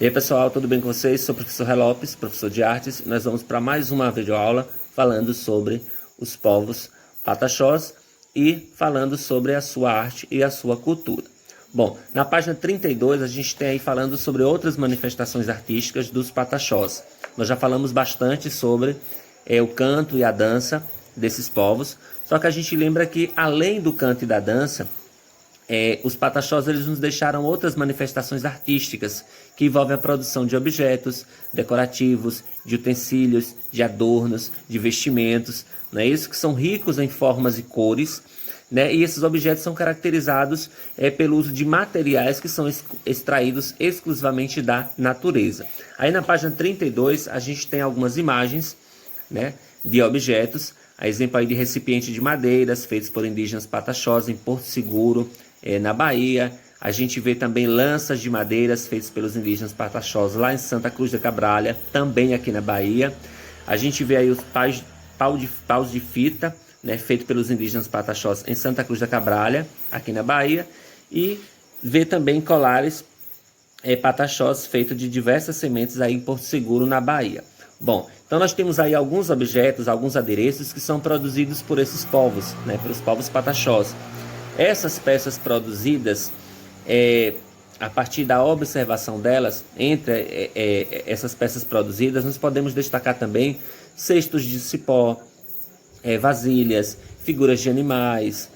E aí pessoal, tudo bem com vocês? Sou o professor Ré Lopes, professor de artes, e nós vamos para mais uma videoaula falando sobre os povos pataxós e falando sobre a sua arte e a sua cultura. Bom, na página 32 a gente tem aí falando sobre outras manifestações artísticas dos pataxós. Nós já falamos bastante sobre o canto e a dança desses povos, só que a gente lembra que além do canto e da dança, os pataxós eles nos deixaram outras manifestações artísticas que envolvem a produção de objetos decorativos, de utensílios, de adornos, de vestimentos, não é isso? Que são ricos em formas e cores, né? E esses objetos são caracterizados pelo uso de materiais que são extraídos exclusivamente da natureza. Aí na página 32 a gente tem algumas imagens, né, de objetos, a exemplo aí de recipiente de madeiras feitos por indígenas pataxós em Porto Seguro, na Bahia. A gente vê também lanças de madeiras feitas pelos indígenas pataxós lá em Santa Cruz da Cabrália, também aqui na Bahia. A gente vê aí os paus de fita, né, feito pelos indígenas pataxós em Santa Cruz da Cabrália, aqui na Bahia. E vê também colares pataxós feitos de diversas sementes aí em Porto Seguro, na Bahia. Bom, então nós temos aí alguns objetos, alguns adereços que são produzidos por esses povos, né, pelos povos pataxós. Essas peças produzidas, a partir da observação delas, entre essas peças produzidas, nós podemos destacar também cestos de cipó, vasilhas, figuras de animais,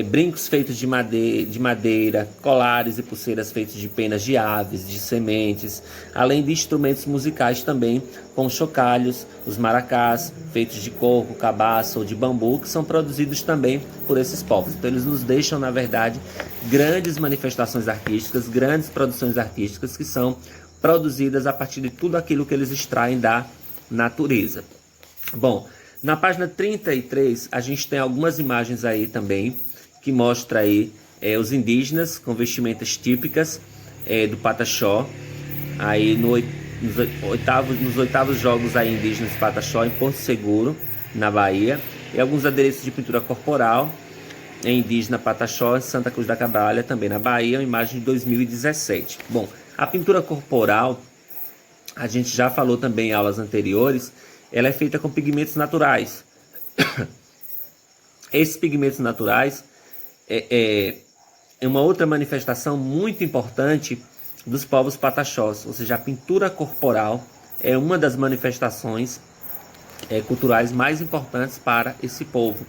brincos feitos de madeira, colares e pulseiras feitos de penas de aves, de sementes, além de instrumentos musicais também, como chocalhos, os maracás, feitos de coco, cabaça ou de bambu, que são produzidos também por esses povos. Então eles nos deixam, na verdade, grandes manifestações artísticas, grandes produções artísticas que são produzidas a partir de tudo aquilo que eles extraem da natureza. Bom, na página 33 a gente tem algumas imagens aí também que mostra aí os indígenas com vestimentas típicas do Pataxó, aí nos oitavos jogos aí indígenas Pataxó em Porto Seguro, na Bahia, e alguns adereços de pintura corporal em indígena Pataxó em Santa Cruz da Cabrália, também na Bahia, uma imagem de 2017. Bom, a pintura corporal, a gente já falou também em aulas anteriores, ela é feita com pigmentos naturais. Esses pigmentos naturais é uma outra manifestação muito importante dos povos pataxós, ou seja, a pintura corporal é uma das manifestações culturais mais importantes para esse povo.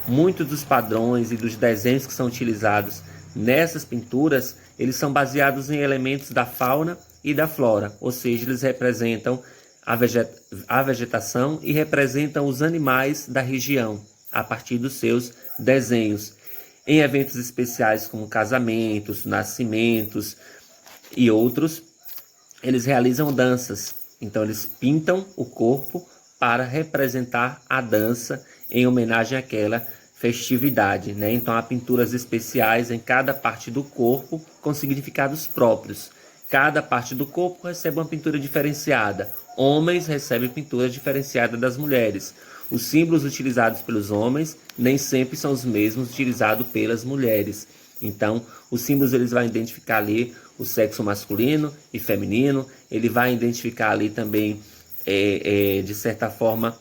Muitos dos padrões e dos desenhos que são utilizados nessas pinturas, eles são baseados em elementos da fauna e da flora, ou seja, eles representam a vegetação e representam os animais da região a partir dos seus desenhos. Em eventos especiais como casamentos, nascimentos e outros, eles realizam danças. Então eles pintam o corpo para representar a dança em homenagem àquela festividade, né? Então há pinturas especiais em cada parte do corpo com significados próprios. Cada parte do corpo recebe uma pintura diferenciada. Homens recebem pintura diferenciada das mulheres. Os símbolos utilizados pelos homens nem sempre são os mesmos utilizados pelas mulheres. Então, os símbolos eles vão identificar ali o sexo masculino e feminino. Ele vai identificar ali também, de certa forma,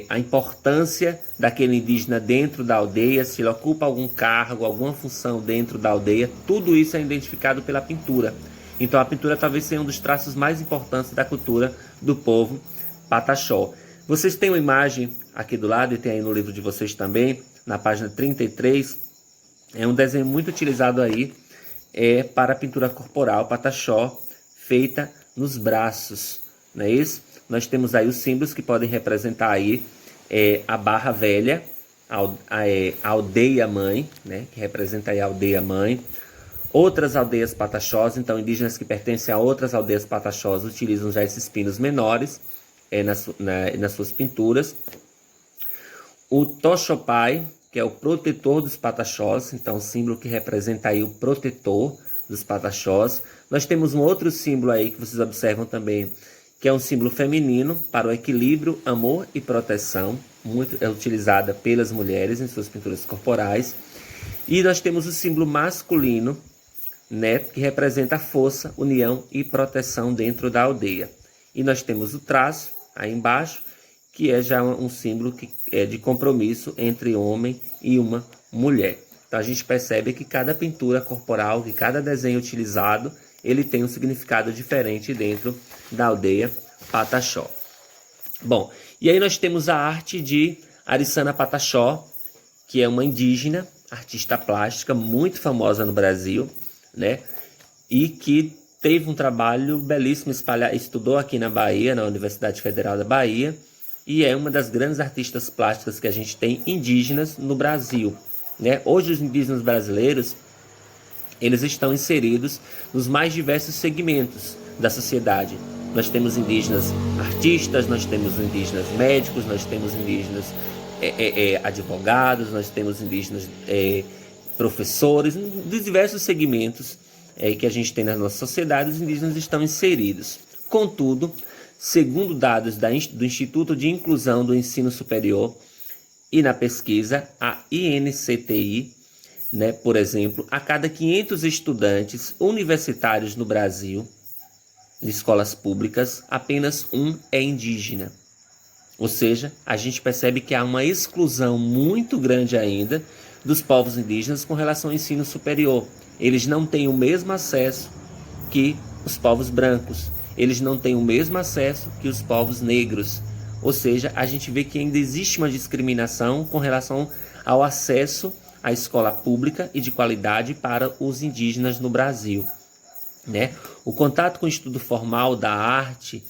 a importância daquele indígena dentro da aldeia, se ele ocupa algum cargo, alguma função dentro da aldeia. Tudo isso é identificado pela pintura. Então a pintura talvez seja um dos traços mais importantes da cultura do povo pataxó. Vocês têm uma imagem aqui do lado, e tem aí no livro de vocês também, na página 33, é um desenho muito utilizado aí para a pintura corporal pataxó, feita nos braços, não é isso? Nós temos aí os símbolos que podem representar aí a barra velha, a aldeia mãe, né, que representa aí a aldeia mãe. Outras aldeias pataxós, então indígenas que pertencem a outras aldeias pataxós utilizam já esses pinos menores nas suas pinturas. O toxopai, que é o protetor dos pataxós, então o símbolo que representa aí o protetor dos pataxós. Nós temos um outro símbolo aí que vocês observam também, que é um símbolo feminino para o equilíbrio, amor e proteção, muito utilizada pelas mulheres em suas pinturas corporais. E nós temos o símbolo masculino, né, que representa a força, união e proteção dentro da aldeia. E nós temos o traço aí embaixo, que é já um símbolo que é de compromisso entre homem e uma mulher. Então a gente percebe que cada pintura corporal, que cada desenho utilizado, ele tem um significado diferente dentro da aldeia Pataxó. Bom, e aí nós temos a arte de Ariçana Pataxó, que é uma indígena, artista plástica muito famosa no Brasil, né? E que teve um trabalho belíssimo, estudou aqui na Bahia, na Universidade Federal da Bahia, e é uma das grandes artistas plásticas que a gente tem indígenas no Brasil, né? Hoje os indígenas brasileiros, eles estão inseridos nos mais diversos segmentos da sociedade. Nós temos indígenas artistas, nós temos indígenas médicos, nós temos indígenas advogados, nós temos indígenas professores, de diversos segmentos que a gente tem na nossa sociedade, os indígenas estão inseridos. Contudo, segundo dados do Instituto de Inclusão do Ensino Superior e na pesquisa, a INCTI, né, por exemplo, a cada 500 estudantes universitários no Brasil, de escolas públicas, apenas um é indígena. Ou seja, a gente percebe que há uma exclusão muito grande ainda dos povos indígenas com relação ao ensino superior. Eles não têm o mesmo acesso que os povos brancos. Eles não têm o mesmo acesso que os povos negros. Ou seja, a gente vê que ainda existe uma discriminação com relação ao acesso à escola pública e de qualidade para os indígenas no Brasil, né? O contato com o estudo formal da arte,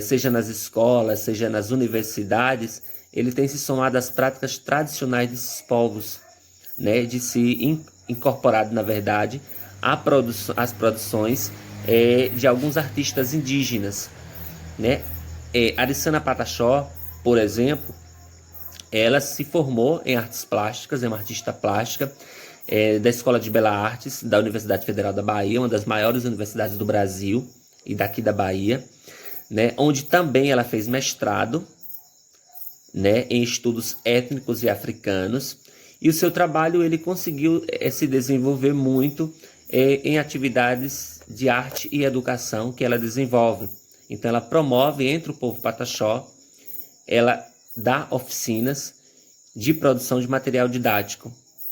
seja nas escolas, seja nas universidades, ele tem se somado às práticas tradicionais desses povos, né? De se incorporado, na verdade, às produções de alguns artistas indígenas, né? Ariçana Pataxó, por exemplo, ela se formou em artes plásticas, é uma artista plástica da Escola de Belas Artes da Universidade Federal da Bahia, uma das maiores universidades do Brasil e daqui da Bahia, né, onde também ela fez mestrado, né, em estudos étnicos e africanos, e o seu trabalho ele conseguiu se desenvolver muito em atividades de arte e educação que ela desenvolve. Então ela promove entre o povo Pataxó, ela dá oficinas de produção de material didático.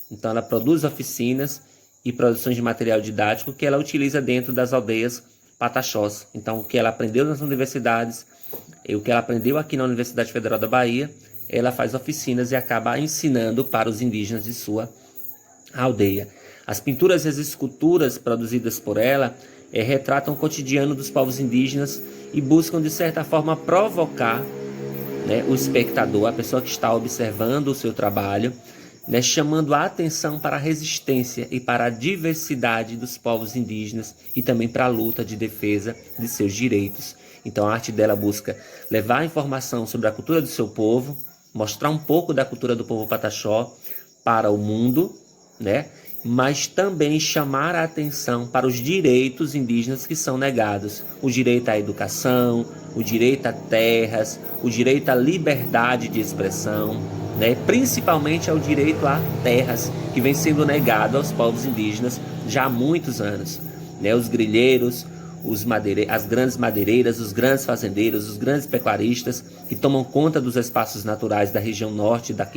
Então ela produz oficinas e produções de material didático que ela utiliza dentro das aldeias Pataxós. Então o que ela aprendeu nas universidades, e o que ela aprendeu aqui na Universidade Federal da Bahia, ela faz oficinas e acaba ensinando para os indígenas de sua aldeia. As pinturas e as esculturas produzidas por ela retratam o cotidiano dos povos indígenas e buscam de certa forma provocar, né, o espectador, a pessoa que está observando o seu trabalho, né, chamando a atenção para a resistência e para a diversidade dos povos indígenas e também para a luta de defesa de seus direitos. Então a arte dela busca levar informação sobre a cultura do seu povo, mostrar um pouco da cultura do povo Pataxó para o mundo, né, mas também chamar a atenção para os direitos indígenas que são negados. O direito à educação, o direito a terras, o direito à liberdade de expressão, né? Principalmente ao direito a terras, que vem sendo negado aos povos indígenas já há muitos anos, né? Os grileiros, as grandes madeireiras, os grandes fazendeiros, os grandes pecuaristas que tomam conta dos espaços naturais da região norte, da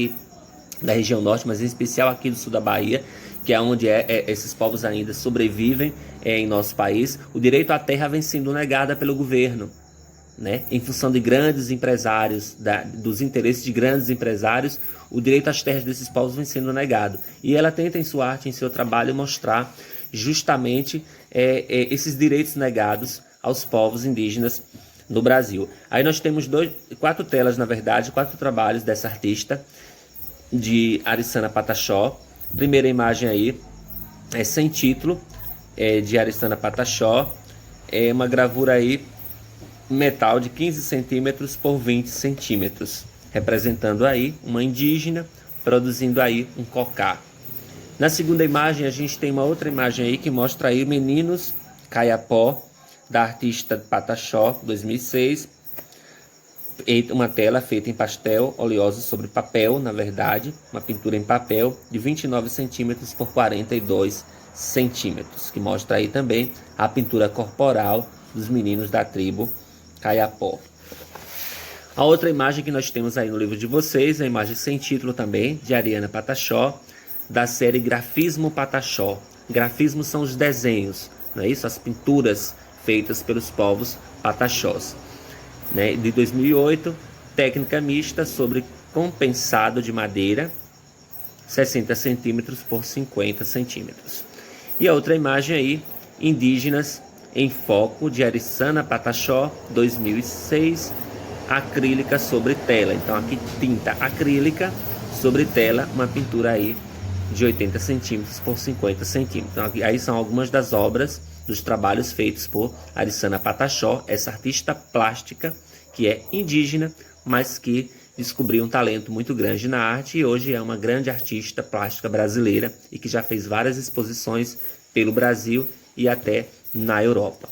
região norte, mas em especial aqui do sul da Bahia, que é onde esses povos ainda sobrevivem em nosso país. O direito à terra vem sendo negado pelo governo, né? Em função de grandes empresários, dos interesses de grandes empresários, o direito às terras desses povos vem sendo negado. E ela tenta em sua arte, em seu trabalho, mostrar justamente esses direitos negados aos povos indígenas no Brasil. Aí nós temos 4 telas, na verdade, 4 trabalhos dessa artista, de Ariçana Pataxó. Primeira imagem aí é sem título, de Ariçana Pataxó, é uma gravura aí metal de 15 centímetros por 20 centímetros, representando aí uma indígena produzindo aí um cocá. Na segunda imagem a gente tem uma outra imagem aí que mostra aí Meninos Caiapó, da artista Pataxó, 2006, uma tela feita em pastel oleoso sobre papel, na verdade, uma pintura em papel de 29 centímetros por 42 centímetros, que mostra aí também a pintura corporal dos meninos da tribo Kayapó. A outra imagem que nós temos aí no livro de vocês é a imagem sem título também, de Ariana Pataxó, da série Grafismo Pataxó. Grafismo são os desenhos, não é isso? As pinturas feitas pelos povos pataxós. Né? De 2008, técnica mista sobre compensado de madeira, 60 centímetros por 50 centímetros. E a outra imagem aí, indígenas em foco, de Ariçana Pataxó, 2006, acrílica sobre tela. Então aqui tinta acrílica sobre tela, uma pintura aí de 80 centímetros por 50 centímetros. Então, aí são algumas das obras, dos trabalhos feitos por Ariçana Pataxó, essa artista plástica que é indígena, mas que descobriu um talento muito grande na arte e hoje é uma grande artista plástica brasileira e que já fez várias exposições pelo Brasil e até na Europa.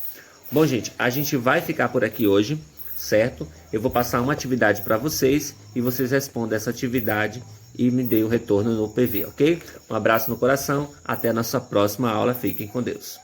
Bom, gente, a gente vai ficar por aqui hoje, certo? Eu vou passar uma atividade para vocês e vocês respondem essa atividade e me deem o retorno no PV, ok? Um abraço no coração, até a nossa próxima aula, fiquem com Deus.